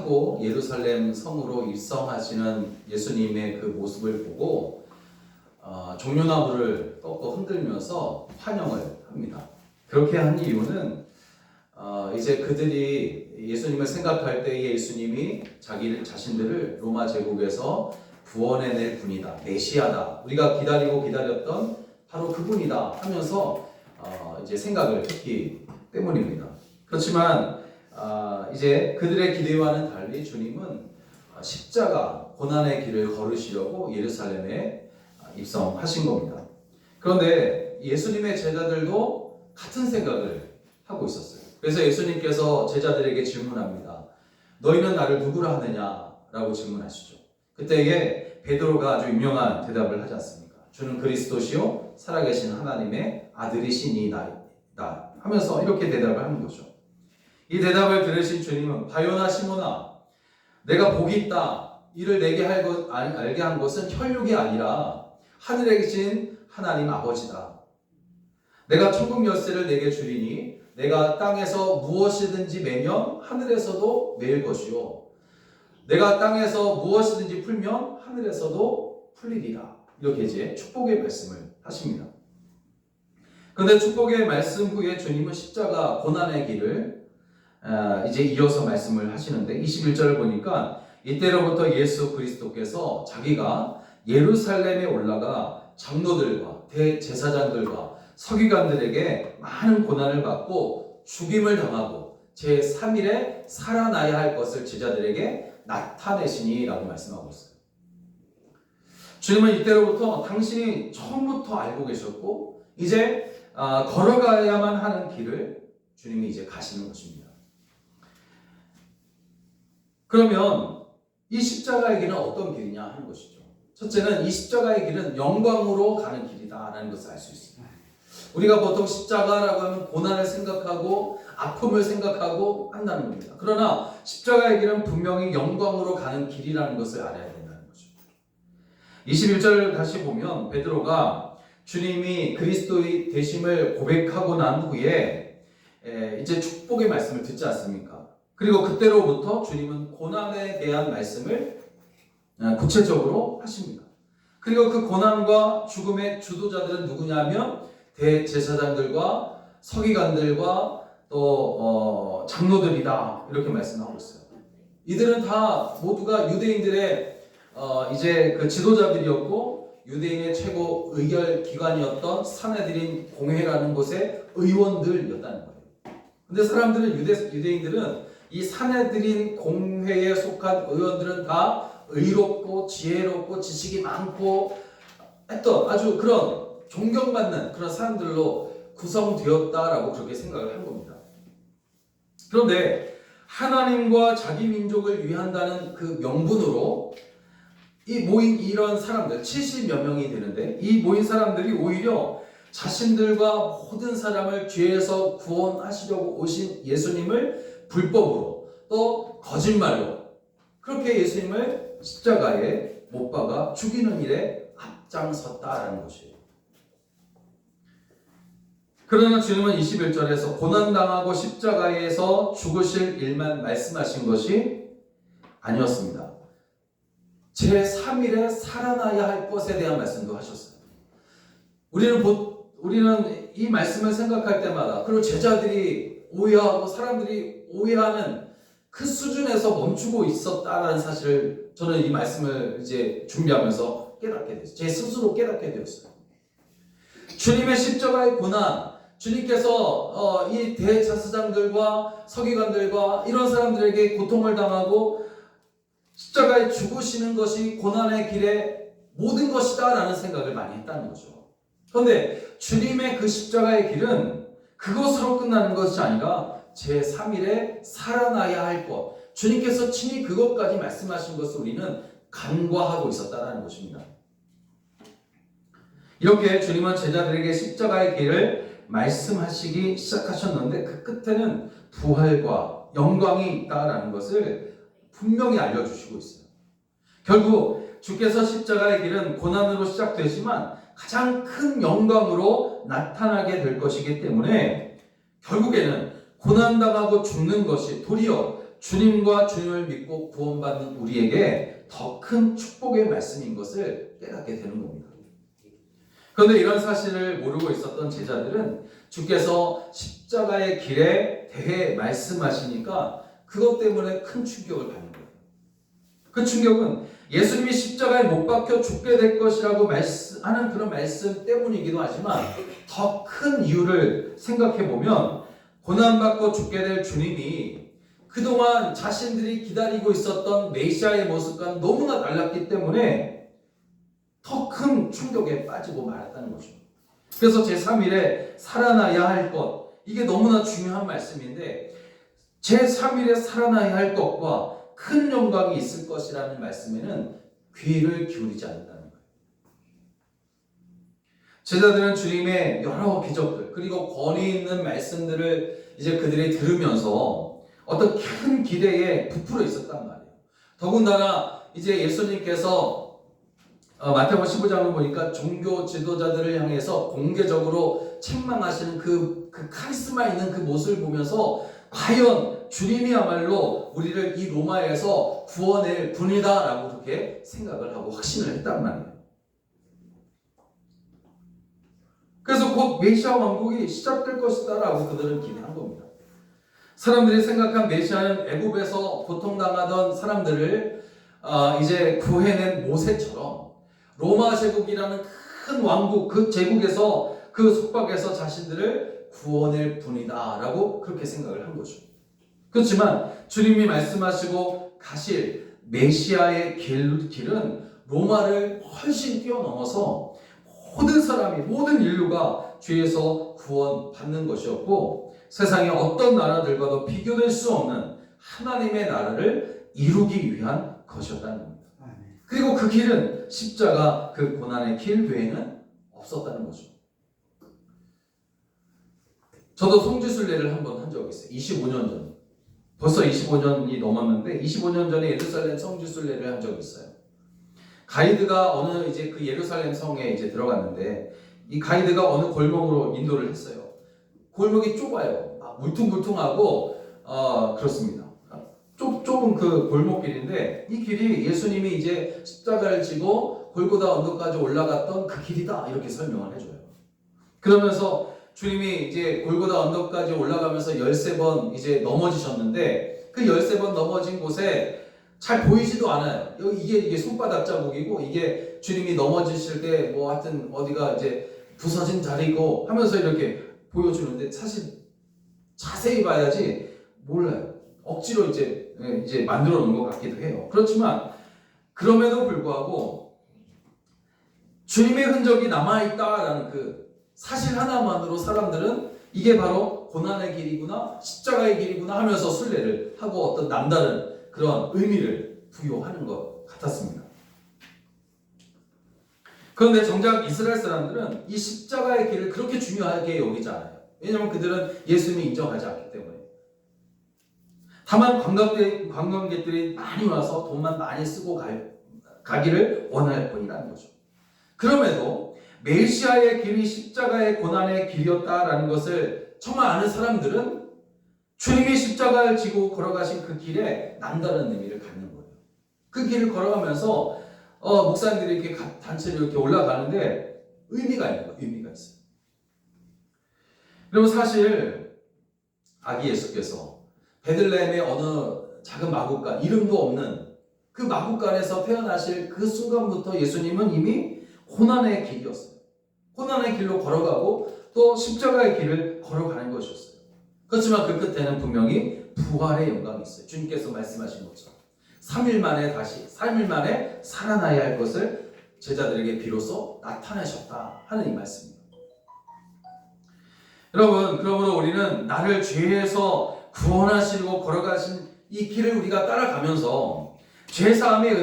타고 예루살렘 성으로 입성하시는 예수님의 그 모습을 보고 종려나무를 꺾어 흔들면서 환영을 합니다. 그렇게 한 이유는 이제 그들이 예수님을 생각할 때 예수님이 자기 자신들을 로마 제국에서 구원해낼 분이다, 메시아다, 우리가 기다리고 기다렸던 바로 그분이다 하면서 이제 생각을 했기 때문입니다. 그렇지만 이제 그들의 기대와는 달리 주님은 십자가 고난의 길을 걸으시려고 예루살렘에 입성하신 겁니다. 그런데 예수님의 제자들도 같은 생각을 하고 있었어요. 그래서 예수님께서 제자들에게 질문합니다. 너희는 나를 누구라 하느냐? 라고 질문하시죠. 그때에 베드로가 아주 유명한 대답을 하지 않습니까? 주는 그리스도시요 살아계신 하나님의 아들이시니이다 하면서 이렇게 대답을 하는 거죠. 이 대답을 들으신 주님은 바요나 시몬아, 내가 복이 있다. 이를 내게 알게 한 것은 혈육이 아니라 하늘에 계신 하나님 아버지다. 내가 천국 열쇠를 내게 주리니 내가 땅에서 무엇이든지 매면 하늘에서도 매일 것이요 내가 땅에서 무엇이든지 풀면 하늘에서도 풀리리라. 이렇게 이제 축복의 말씀을 하십니다. 그런데 축복의 말씀 후에 주님은 십자가 고난의 길을 이제 이어서 말씀을 하시는데 21절을 보니까 이때로부터 예수 그리스도께서 자기가 예루살렘에 올라가 장로들과 대제사장들과 서기관들에게 많은 고난을 받고 죽임을 당하고 제3일에 살아나야 할 것을 제자들에게 나타내시니 라고 말씀하고 있어요. 주님은 이때로부터 당신이 처음부터 알고 계셨고 이제 걸어가야만 하는 길을 주님이 이제 가시는 것입니다. 그러면 이 십자가의 길은 어떤 길이냐 하는 것이죠. 첫째는 이 십자가의 길은 영광으로 가는 길이다라는 것을 알 수 있습니다. 우리가 보통 십자가라고 하면 고난을 생각하고 아픔을 생각하고 한다는 겁니다. 그러나 십자가의 길은 분명히 영광으로 가는 길이라는 것을 알아야 된다는 거죠. 21절 다시 보면 베드로가 주님이 그리스도의 되심을 고백하고 난 후에 이제 축복의 말씀을 듣지 않습니까? 그리고 그때로부터 주님은 고난에 대한 말씀을 구체적으로 하십니다. 그리고 그 고난과 죽음의 주도자들은 누구냐면 대제사장들과 서기관들과 또 장로들이다 이렇게 말씀하고 있어요. 이들은 다 모두가 유대인들의 이제 그 지도자들이었고 유대인의 최고 의결 기관이었던 산헤드린 공회라는 곳의 의원들이었다는 거예요. 근데 사람들은 유대인들은 이 산헤드린 공회에 속한 의원들은 다 의롭고 지혜롭고 지식이 많고 했던 아주 그런 존경받는 그런 사람들로 구성되었다라고 그렇게 생각을 한 겁니다. 그런데 하나님과 자기 민족을 위한다는 그 명분으로 이 모인 이런 사람들 70여 명이 되는데 이 모인 사람들이 오히려 자신들과 모든 사람을 죄에서 구원하시려고 오신 예수님을 불법으로 또 거짓말로 그렇게 예수님을 십자가에 못 박아 죽이는 일에 앞장섰다라는 것이에요. 그러나 주님은 21절에서 고난당하고 십자가에서 죽으실 일만 말씀하신 것이 아니었습니다. 제3일에 살아나야 할 것에 대한 말씀도 하셨어요. 우리는 이 말씀을 생각할 때마다 그리고 제자들이 오해하고 사람들이 오해하는 그 수준에서 멈추고 있었다라는 사실을 저는 이 말씀을 이제 준비하면서 깨닫게 됐어요. 제 스스로 깨닫게 되었어요. 주님의 십자가의 고난, 주님께서 이 대제사장들과 서기관들과 이런 사람들에게 고통을 당하고 십자가에 죽으시는 것이 고난의 길의 모든 것이다 라는 생각을 많이 했다는 거죠. 그런데 주님의 그 십자가의 길은 그것으로 끝나는 것이 아니라 제3일에 살아나야 할 것, 주님께서 친히 그것까지 말씀하신 것을 우리는 간과하고 있었다는 것입니다. 이렇게 주님은 제자들에게 십자가의 길을 말씀하시기 시작하셨는데 그 끝에는 부활과 영광이 있다라는 것을 분명히 알려주시고 있어요. 결국 주께서 십자가의 길은 고난으로 시작되지만 가장 큰 영광으로 나타나게 될 것이기 때문에 결국에는 고난당하고 죽는 것이 도리어 주님과 주님을 믿고 구원받는 우리에게 더 큰 축복의 말씀인 것을 깨닫게 되는 겁니다. 그런데 이런 사실을 모르고 있었던 제자들은 주께서 십자가의 길에 대해 말씀하시니까 그것 때문에 큰 충격을 받는 거예요. 그 충격은 예수님이 십자가에 못 박혀 죽게 될 것이라고 하는 그런 말씀 때문이기도 하지만 더 큰 이유를 생각해 보면 고난받고 죽게 될 주님이 그동안 자신들이 기다리고 있었던 메시아의 모습과 너무나 달랐기 때문에 더 큰 충격에 빠지고 말았다는 거죠. 그래서 제3일에 살아나야 할 것, 이게 너무나 중요한 말씀인데 제3일에 살아나야 할 것과 큰 영광이 있을 것이라는 말씀에는 귀를 기울이지 않는다는 거예요. 제자들은 주님의 여러 기적들 그리고 권위 있는 말씀들을 이제 그들이 들으면서 어떤 큰 기대에 부풀어 있었단 말이에요. 더군다나 이제 예수님께서 마태복음 15장을 보니까 종교 지도자들을 향해서 공개적으로 책망하시는 그 카리스마 있는 그 모습을 보면서 과연 주님이야말로 우리를 이 로마에서 구원할 분이다라고 그렇게 생각을 하고 확신을 했단 말이에요. 그래서 곧 메시아 왕국이 시작될 것이다라고 그들은 기대한 겁니다. 사람들이 생각한 메시아는 애굽에서 고통당하던 사람들을 이제 구해낸 모세처럼 로마 제국이라는 큰 왕국, 그 제국에서 그 속박에서 자신들을 구원할 분이다라고 그렇게 생각을 한 거죠. 그렇지만 주님이 말씀하시고 가실 메시아의 길은 로마를 훨씬 뛰어넘어서 모든 사람이, 모든 인류가 죄에서 구원받는 것이었고 세상의 어떤 나라들과도 비교될 수 없는 하나님의 나라를 이루기 위한 것이었다는 겁니다. 그리고 그 길은 십자가 그 고난의 길 외에는 없었다는 거죠. 저도 성지순례를 한번 한 적이 있어요. 25년 전. 벌써 25년이 넘었는데 25년 전에 예루살렘 성지순례를 한 적이 있어요. 가이드가 어느 이제 그 예루살렘 성에 이제 들어갔는데 이 가이드가 어느 골목으로 인도를 했어요. 골목이 좁아요. 울퉁불퉁하고 그렇습니다. 좁은 그 골목길인데 이 길이 예수님이 이제 십자가를 지고 골고다 언덕까지 올라갔던 그 길이다 이렇게 설명을 해줘요. 그러면서 주님이 이제 골고다 언덕까지 올라가면서 13번 이제 넘어지셨는데 그 13번 넘어진 곳에 잘 보이지도 않아요. 이게 손바닥 자국이고 이게 주님이 넘어지실 때 뭐 하여튼 어디가 이제 부서진 자리고 하면서 이렇게 보여주는데 사실 자세히 봐야지 몰라요. 억지로 이제 만들어 놓은 것 같기도 해요. 그렇지만 그럼에도 불구하고 주님의 흔적이 남아있다라는 그 사실 하나만으로 사람들은 이게 바로 고난의 길이구나 십자가의 길이구나 하면서 순례를 하고 어떤 남다른 그런 의미를 부여하는 것 같았습니다. 그런데 정작 이스라엘 사람들은 이 십자가의 길을 그렇게 중요하게 여기지 않아요. 왜냐하면 그들은 예수님이 인정하지 않기 때문에. 다만 관광객들이 많이 와서 돈만 많이 쓰고 가기를 원할 뿐이라는 거죠. 그럼에도 메시아의 길이 십자가의 고난의 길이었다라는 것을 정말 아는 사람들은 주님이 십자가를 지고 걸어가신 그 길에 남다른 의미를 갖는 거예요. 그 길을 걸어가면서 목사님들이 이렇게 단체로 이렇게 올라가는데 의미가 있는 거예요. 의미가 있어요. 그리고 사실 아기 예수께서 베들레헴의 어느 작은 마국간, 이름도 없는 그 마국간에서 태어나실 그 순간부터 예수님은 이미 고난의 길이었어요. 고난의 길로 걸어가고 또 십자가의 길을 걸어가는 것이었어요. 그렇지만 그 끝에는 분명히 부활의 영광이 있어요. 주님께서 말씀하신 것처럼 3일 만에 살아나야 할 것을 제자들에게 비로소 나타내셨다 하는 이 말씀입니다. 여러분, 그러므로 우리는 나를 죄에서 구원하시고 걸어가신 이 길을 우리가 따라가면서 죄사함의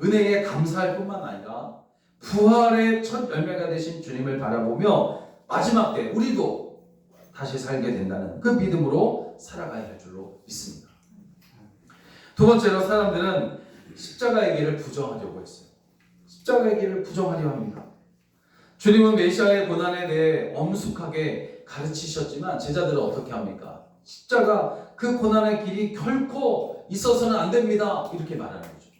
은혜에 감사할 뿐만 아니라 부활의 첫 열매가 되신 주님을 바라보며 마지막 때 우리도 다시 살게 된다는 그 믿음으로 살아가야 할 줄로 믿습니다. 두 번째로 사람들은 십자가의 길을 부정하려고 했어요. 십자가의 길을 부정하려 합니다. 주님은 메시아의 고난에 대해 엄숙하게 가르치셨지만 제자들은 어떻게 합니까? 십자가 그 고난의 길이 결코 있어서는 안 됩니다. 이렇게 말하는 거죠.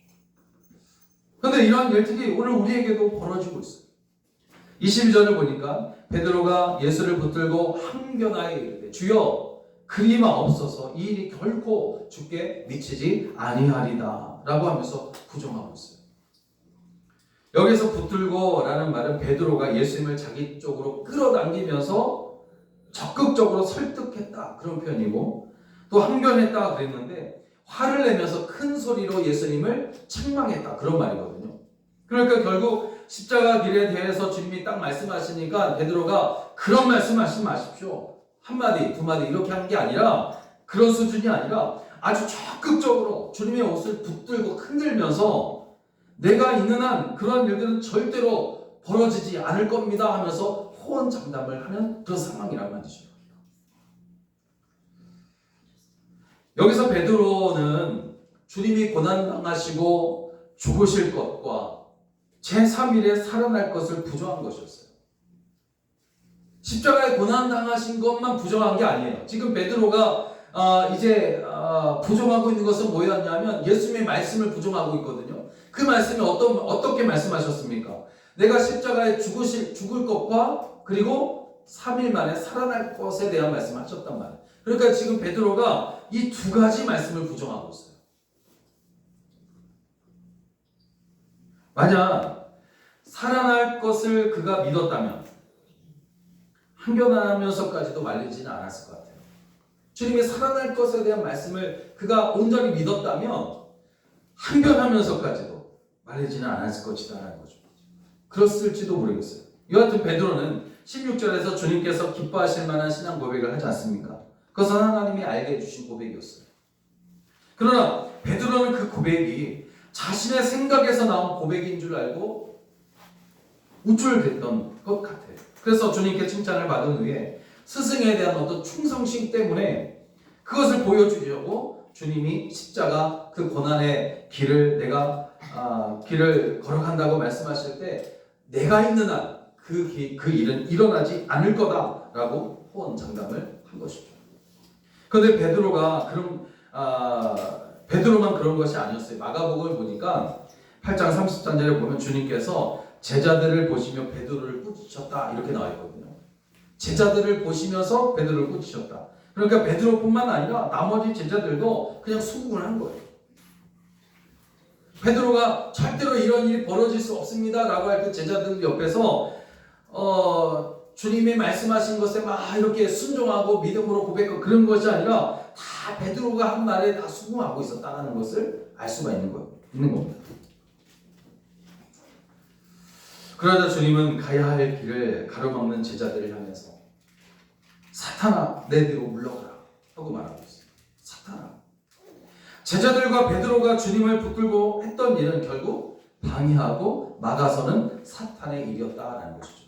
그런데 이러한 일들이 오늘 우리에게도 벌어지고 있어요. 22절을 보니까 베드로가 예수를 붙들고 항변하여 이르되 주여 그리마 없어서 이 일이 결코 주께 미치지 아니하리다 라고 하면서 부정하고 있어요. 여기서 붙들고 라는 말은 베드로가 예수님을 자기 쪽으로 끌어당기면서 적극적으로 설득했다 그런 표현이고, 또 항변했다 그랬는데 화를 내면서 큰 소리로 예수님을 책망했다 그런 말이거든요. 그러니까 결국 십자가 길에 대해서 주님이 딱 말씀하시니까 베드로가 그런 말씀하시지 마십시오, 한마디 두마디 이렇게 하는 게 아니라, 그런 수준이 아니라 아주 적극적으로 주님의 옷을 붙들고 흔들면서 내가 있는 한 그런 일들은 절대로 벌어지지 않을 겁니다 하면서 호언장담을 하는 그런 상황이란 말이죠. 여기서 베드로는 주님이 고난당하시고 죽으실 것과 제3일에 살아날 것을 부정한 것이었어요. 십자가에 고난당하신 것만 부정한 게 아니에요. 지금 베드로가 부정하고 있는 것은 뭐였냐면 예수님의 말씀을 부정하고 있거든요. 그 말씀이 어떻게 말씀하셨습니까? 내가 십자가에 죽을 것과 그리고 3일 만에 살아날 것에 대한 말씀을 하셨단 말이에요. 그러니까 지금 베드로가 이 두 가지 말씀을 부정하고 있어요. 만약 살아날 것을 그가 믿었다면 항변하면서까지도 말리지는 않았을 것 같아요. 주님이 살아날 것에 대한 말씀을 그가 온전히 믿었다면 항변하면서까지도 말리지는 않았을 것이다라는 거죠. 그랬을지도 모르겠어요. 여하튼 베드로는 16절에서 주님께서 기뻐하실 만한 신앙 고백을 하지 않습니까? 그것은 하나님이 알게 해주신 고백이었어요. 그러나 베드로는 그 고백이 자신의 생각에서 나온 고백인 줄 알고 우쭐댔던 것 같아요. 그래서 주님께 칭찬을 받은 후에 스승에 대한 어떤 충성심 때문에 그것을 보여주려고 주님이 십자가 그 고난의 길을 길을 걸어간다고 말씀하실 때 내가 있는 한 그 일은 일어나지 않을 거다라고 호언장담을 한 것이죠. 그런데 베드로만 그런 것이 아니었어요. 마가복음을 보니까 8장 33절에 보면 주님께서 제자들을 보시며 베드로를 꾸짖으셨다 이렇게 나와 있거든요. 제자들을 보시면서 베드로를 꾸짖으셨다. 그러니까 베드로뿐만 아니라 나머지 제자들도 그냥 수긍을 한 거예요. 베드로가 절대로 이런 일이 벌어질 수 없습니다 라고 할 때 제자들 옆에서 주님이 말씀하신 것에 막 이렇게 순종하고 믿음으로 고백하고 그런 것이 아니라 다 베드로가 한 말에 다 수긍하고 있었다는 것을 알 수가 있는 겁니다. 그러자 주님은 가야 할 길을 가로막는 제자들을 향해서 사탄아 내 뒤로 물러가라 하고 말하고 있어요. 사탄아. 제자들과 베드로가 주님을 붙들고 했던 일은 결국 방해하고 막아서는 사탄의 일이었다라는 것이죠.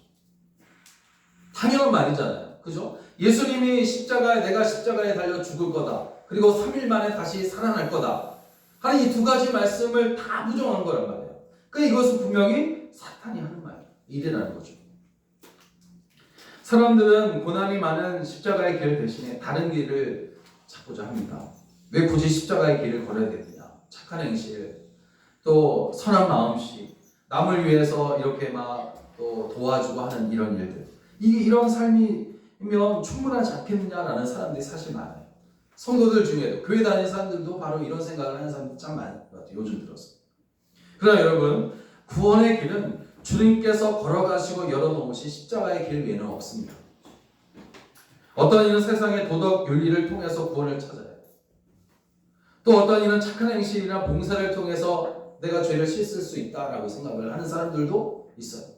당연한 말이잖아요. 그죠? 예수님이 내가 십자가에 달려 죽을 거다. 그리고 3일 만에 다시 살아날 거다. 하는 이 두 가지 말씀을 다 부정한 거란 말이에요. 그러니까 이것은 분명히 사탄이 하는 일이라는 거죠. 사람들은 고난이 많은 십자가의 길 대신에 다른 길을 찾고자 합니다. 왜 굳이 십자가의 길을 걸어야 되느냐? 착한 행실, 또 선한 마음씨, 남을 위해서 이렇게 또 도와주고 하는 이런 일들. 이런 삶이면 충분하지 않겠느냐라는 사람들이 사실 많아요. 성도들 중에도 교회 다니는 사람들도 바로 이런 생각을 하는 사람들이 참 많은 것 같아요. 요즘 들어서. 그러나 여러분, 구원의 길은 주님께서 걸어가시고 열어놓으신 십자가의 길 외에는 없습니다. 어떤 이는 세상의 도덕 윤리를 통해서 구원을 찾아요. 또 어떤 이는 착한 행실이나 봉사를 통해서 내가 죄를 씻을 수 있다라고 생각을 하는 사람들도 있어요.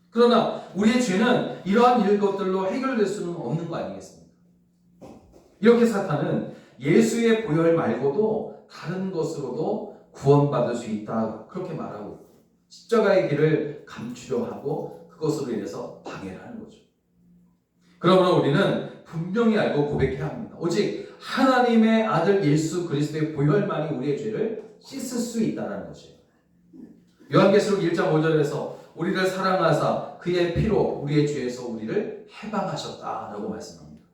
그러나 우리의 죄는 이러한 것들로 해결될 수는 없는 거 아니겠습니까? 이렇게 사탄은 예수의 보혈 말고도 다른 것으로도 구원받을 수 있다 그렇게 말하고 있고 십자가의 길을 감추려 하고 그것으로 인해서 방해를 하는 거죠. 그러므로 우리는 분명히 알고 고백해야 합니다. 오직 하나님의 아들 예수 그리스도의 보혈만이 우리의 죄를 씻을 수 있다는 것이에요. 요한계시록 1장 5절에서 우리를 사랑하사 그의 피로 우리의 죄에서 우리를 해방하셨다라고 말씀합니다.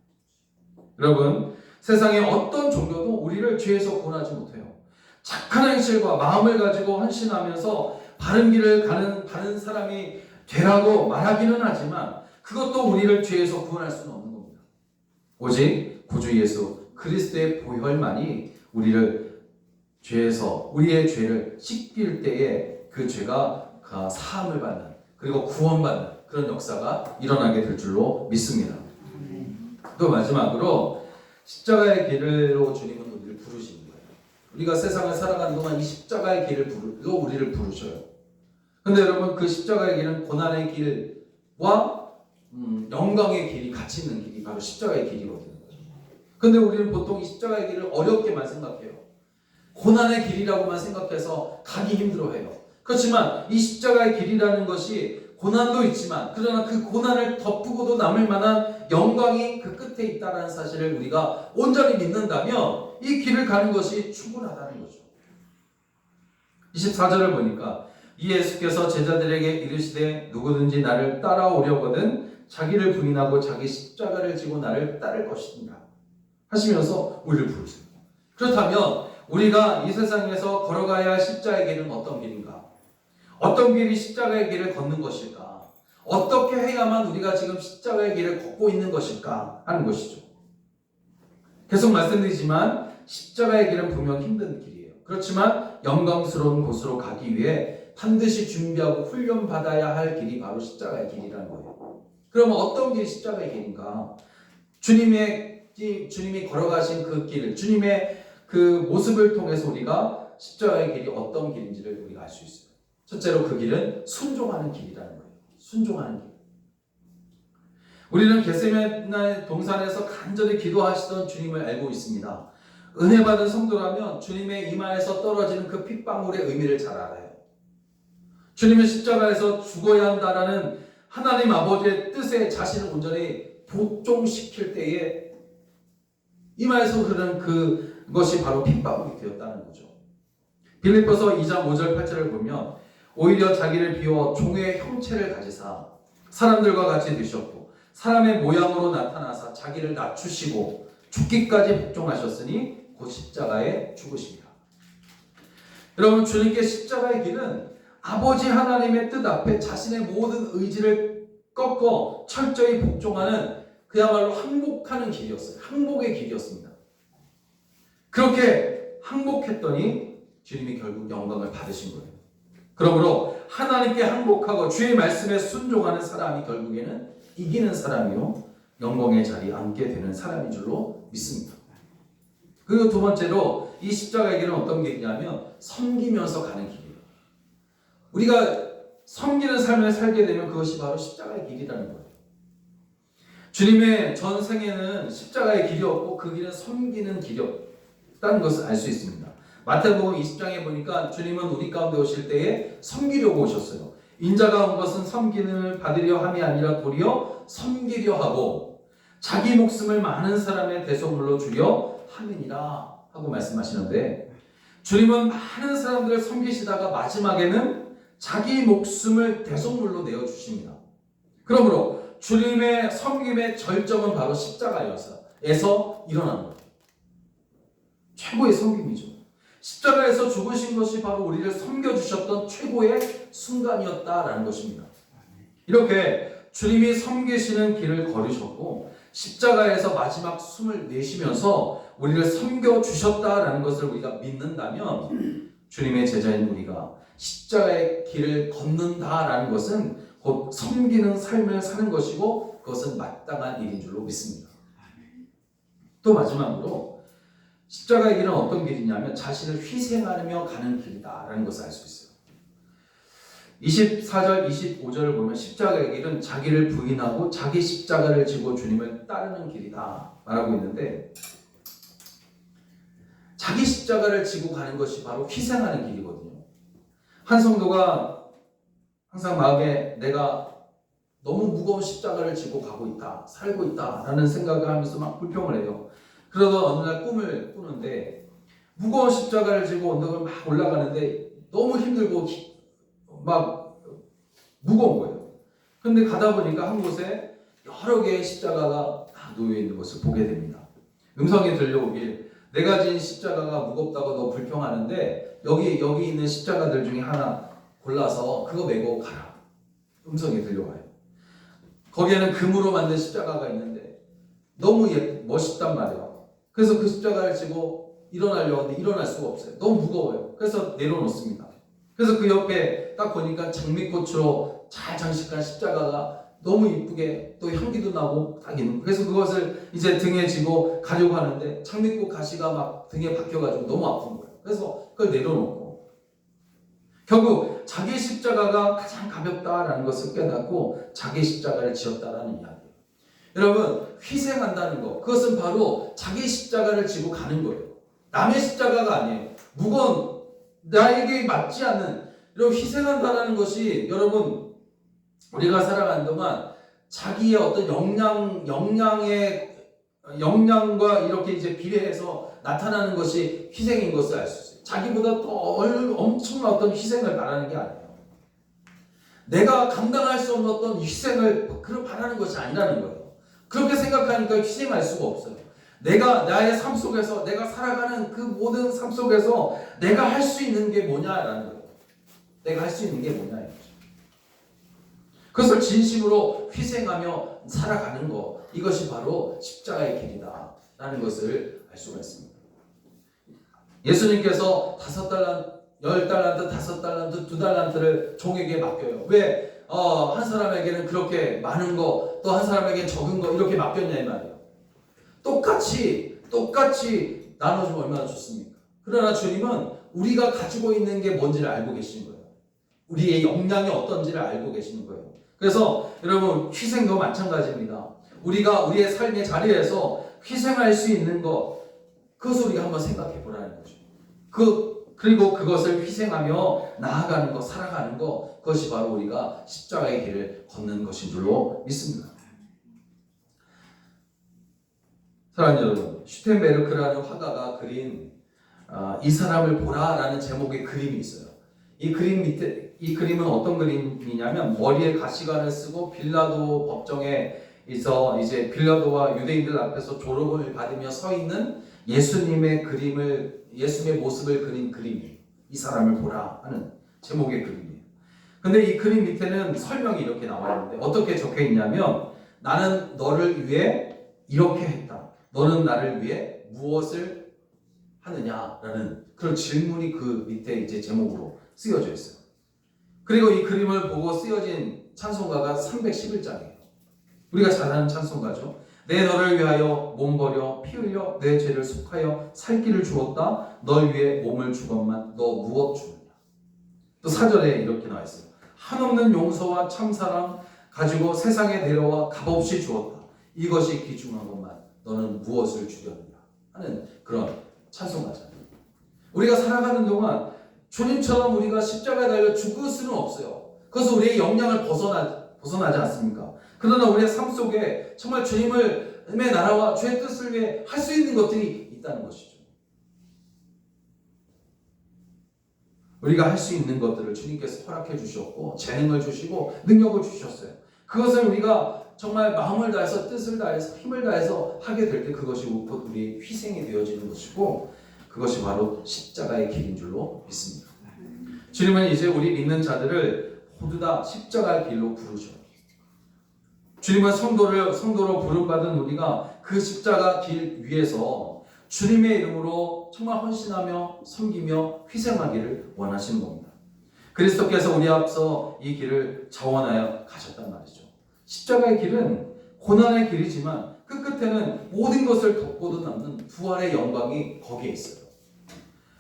여러분, 세상의 어떤 종교도 우리를 죄에서 구원하지 못해요. 착한 행실과 마음을 가지고 헌신하면서 바른 길을 가는 사람이 되라고 말하기는 하지만 그것도 우리를 죄에서 구원할 수는 없는 겁니다. 오직 구주 예수 그리스도의 보혈만이 우리를 죄에서 우리의 죄를 씻길 때에 그 죄가 사함을 받는 그리고 구원받는 그런 역사가 일어나게 될 줄로 믿습니다. 또 마지막으로 십자가의 길로 주님은 우리를 부르시는 거예요. 우리가 세상을 살아가는 동안 이 십자가의 길로 우리를 부르셔요. 근데 여러분 그 십자가의 길은 고난의 길과 영광의 길이 같이 있는 길이 바로 십자가의 길이거든요. 근데 우리는 보통 이 십자가의 길을 어렵게만 생각해요. 고난의 길이라고만 생각해서 가기 힘들어해요. 그렇지만 이 십자가의 길이라는 것이 고난도 있지만 그러나 그 고난을 덮고도 남을 만한 영광이 그 끝에 있다는 사실을 우리가 온전히 믿는다면 이 길을 가는 것이 충분하다는 거죠. 24절을 보니까 이 예수께서 제자들에게 이르시되 누구든지 나를 따라오려거든 자기를 부인하고 자기 십자가를 지고 나를 따를 것이니라 하시면서 우리를 부르세요. 그렇다면 우리가 이 세상에서 걸어가야 할 십자가의 길은 어떤 길인가? 어떤 길이 십자가의 길을 걷는 것일까? 어떻게 해야만 우리가 지금 십자가의 길을 걷고 있는 것일까? 하는 것이죠. 계속 말씀드리지만 십자가의 길은 분명 힘든 길이에요. 그렇지만 영광스러운 곳으로 가기 위해 반드시 준비하고 훈련받아야 할 길이 바로 십자가의 길이라는 거예요. 그러면 어떤 길이 십자가의 길인가? 주님이 걸어가신 그 길, 주님의 그 모습을 통해서 우리가 십자가의 길이 어떤 길인지를 우리가 알 수 있어요. 첫째로 그 길은 순종하는 길이라는 거예요. 순종하는 길. 우리는 겟세마네 동산에서 간절히 기도하시던 주님을 알고 있습니다. 은혜 받은 성도라면 주님의 이마에서 떨어지는 그 핏방울의 의미를 잘 알아요. 주님은 십자가에서 죽어야 한다라는 하나님 아버지의 뜻에 자신을 온전히 복종시킬 때에 이마에서 흐르는 그것이 바로 핏방울이 되었다는 거죠. 빌립보서 2장 5절 8절을 보면 오히려 자기를 비워 종의 형체를 가지사 사람들과 같이 되셨고 사람의 모양으로 나타나사 자기를 낮추시고 죽기까지 복종하셨으니 곧 십자가에 죽으십니다. 여러분 주님께 십자가의 길은 아버지 하나님의 뜻 앞에 자신의 모든 의지를 꺾어 철저히 복종하는 그야말로 항복하는 길이었어요. 항복의 길이었습니다. 그렇게 항복했더니 주님이 결국 영광을 받으신 거예요. 그러므로 하나님께 항복하고 주의 말씀에 순종하는 사람이 결국에는 이기는 사람이요 영광의 자리에 앉게 되는 사람인 줄로 믿습니다. 그리고 두 번째로 이 십자가의 길은 어떤 길이냐면 섬기면서 가는 길이에요. 우리가 섬기는 삶을 살게 되면 그것이 바로 십자가의 길이라는 거예요. 주님의 전 생애는 십자가의 길이었고 그 길은 섬기는 길이었다는 것을 알 수 있습니다. 마태복음 20장에 보니까 주님은 우리 가운데 오실 때에 섬기려고 오셨어요. 인자가 온 것은 섬김을 받으려 함이 아니라 도리어 섬기려 하고 자기 목숨을 많은 사람의 대속물로 주려 함이니라 하고 말씀하시는데 주님은 많은 사람들을 섬기시다가 마지막에는 자기 목숨을 대속물로 내어주십니다. 그러므로 주님의 섬김의 절정은 바로 십자가에서 일어나는 거예요. 최고의 섬김이죠. 십자가에서 죽으신 것이 바로 우리를 섬겨주셨던 최고의 순간이었다라는 것입니다. 이렇게 주님이 섬기시는 길을 걸으셨고 십자가에서 마지막 숨을 내쉬면서 우리를 섬겨주셨다라는 것을 우리가 믿는다면 주님의 제자인 우리가 십자가의 길을 걷는다라는 것은 곧 섬기는 삶을 사는 것이고 그것은 마땅한 일인 줄로 믿습니다. 또 마지막으로 십자가의 길은 어떤 길이냐면 자신을 희생하며 가는 길이다라는 것을 알 수 있어요. 24절, 25절을 보면 십자가의 길은 자기를 부인하고 자기 십자가를 지고 주님을 따르는 길이다 말하고 있는데 자기 십자가를 지고 가는 것이 바로 희생하는 길이거든요. 한 성도가 항상 마음에 내가 너무 무거운 십자가를 지고 가고 있다, 살고 있다 라는 생각을 하면서 막 불평을 해요. 그러다 어느 날 꿈을 꾸는데 무거운 십자가를 지고 언덕을 막 올라가는데 너무 힘들고 막 무거운 거예요. 그런데 가다 보니까 한 곳에 여러 개의 십자가가 다 놓여 있는 것을 보게 됩니다. 음성이 들려오길 내가 진 십자가가 무겁다고 너 불평하는데 여기 있는 십자가들 중에 하나 골라서 그거 메고 가라. 음성이 들려와요. 거기에는 금으로 만든 십자가가 있는데 너무 멋있단 말이야. 그래서 그 십자가를 지고 일어나려고 하는데 일어날 수가 없어요. 너무 무거워요. 그래서 내려놓습니다. 그래서 그 옆에 딱 보니까 장미꽃으로 잘 장식한 십자가가 너무 이쁘게 또 향기도 나고 딱 있는 거예요. 그래서 그것을 이제 등에 지고 가려고 하는데 장미꽃 가시가 막 등에 박혀가지고 너무 아픈 거예요. 그래서 그걸 내려놓고 결국 자기 십자가가 가장 가볍다라는 것을 깨닫고 자기 십자가를 지었다라는 이야기예요. 여러분, 희생한다는 것, 그것은 바로 자기 십자가를 지고 가는 거예요. 남의 십자가가 아니에요. 무거운 나에게 맞지 않는 이런 희생한다는 것이 여러분 우리가 살아가는 동안 자기의 어떤 역량과 이렇게 이제 비례해서 나타나는 것이 희생인 것을 알 수 있어요. 자기보다 더 엄청난 어떤 희생을 바라는 게 아니에요. 내가 감당할 수 없는 어떤 희생을 바라는 것이 아니라는 거예요. 그렇게 생각하니까 희생할 수가 없어요. 내가 나의 삶 속에서 내가 살아가는 그 모든 삶 속에서 내가 할 수 있는 게 뭐냐라는 거예요. 내가 할 수 있는 게 뭐냐. 그것을 진심으로 희생하며 살아가는 것, 이것이 바로 십자가의 길이다 라는 것을 알 수가 있습니다. 예수님께서 5달란트, 10달란트, 5달란트, 2달란트를 종에게 맡겨요. 왜? 한 사람에게는 그렇게 많은 거, 또 한 사람에게는 적은 거 이렇게 맡겼냐 이 말이에요. 똑같이 나눠주면 얼마나 좋습니까? 그러나 주님은 우리가 가지고 있는 게 뭔지를 알고 계시는 거예요. 우리의 역량이 어떤지를 알고 계시는 거예요. 그래서 여러분, 희생도 마찬가지입니다. 우리가 우리의 삶의 자리에서 희생할 수 있는 것, 그것을 우리가 한번 생각해 보라는 거죠. 그리고 그것을 희생하며 나아가는 것, 살아가는 것, 그것이 바로 우리가 십자가의 길을 걷는 것인 줄로 믿습니다. 사랑하는 여러분, 슈텐베르크라는 화가가 그린 이 사람을 보라라는 제목의 그림이 있어요. 이 그림은 어떤 그림이냐면 머리에 가시관을 쓰고 빌라도 법정에서 이제 빌라도와 유대인들 앞에서 조롱을 받으며 서 있는 예수님의 모습을 그린 그림이에요. 이 사람을 보라 하는 제목의 그림이에요. 근데 이 그림 밑에는 설명이 이렇게 나와 있는데 어떻게 적혀 있냐면 나는 너를 위해 이렇게 했다. 너는 나를 위해 무엇을 하느냐라는 그런 질문이 그 밑에 이제 제목으로 쓰여져 있어요. 그리고 이 그림을 보고 쓰여진 찬송가가 311장이에요. 우리가 잘 아는 찬송가죠. 내 너를 위하여 몸 버려 피 흘려 내 죄를 속하여 살 길을 주었다. 널 위해 몸을 주건만 너 무엇 주느냐. 또 4절에 이렇게 나와 있어요. 한없는 용서와 참사랑 가지고 세상에 내려와 값없이 주었다. 이것이 귀중한 것만 너는 무엇을 주려느냐 하는 그런 찬송가잖아요. 우리가 살아가는 동안 주님처럼 우리가 십자가에 달려 죽을 수는 없어요. 그것은 우리의 역량을 벗어나지 않습니까? 그러나 우리의 삶 속에 정말 주님의 나라와 주의 뜻을 위해 할 수 있는 것들이 있다는 것이죠. 우리가 할 수 있는 것들을 주님께서 허락해 주셨고 재능을 주시고 능력을 주셨어요. 그것을 우리가 정말 마음을 다해서 뜻을 다해서 힘을 다해서 하게 될 때 그것이 곧 우리의 희생이 되어지는 것이고 그것이 바로 십자가의 길인 줄로 믿습니다. 주님은 이제 우리 믿는 자들을 모두 다 십자가의 길로 부르셔요. 주님은 성도로 부름받은 우리가 그 십자가 길 위에서 주님의 이름으로 정말 헌신하며 섬기며 희생하기를 원하시는 겁니다. 그리스도께서 우리 앞서 이 길을 자원하여 가셨단 말이죠. 십자가의 길은 고난의 길이지만 그 끝에는 모든 것을 덮고도 남는 부활의 영광이 거기에 있어요.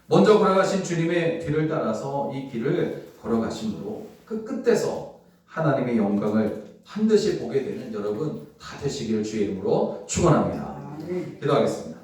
먼저 걸어가신 주님의 뒤를 따라서 이 길을 걸어가심으로 그 끝에서 하나님의 영광을 반드시 보게 되는 여러분 다 되시기를 주의 이름으로 축원합니다. 기도하겠습니다.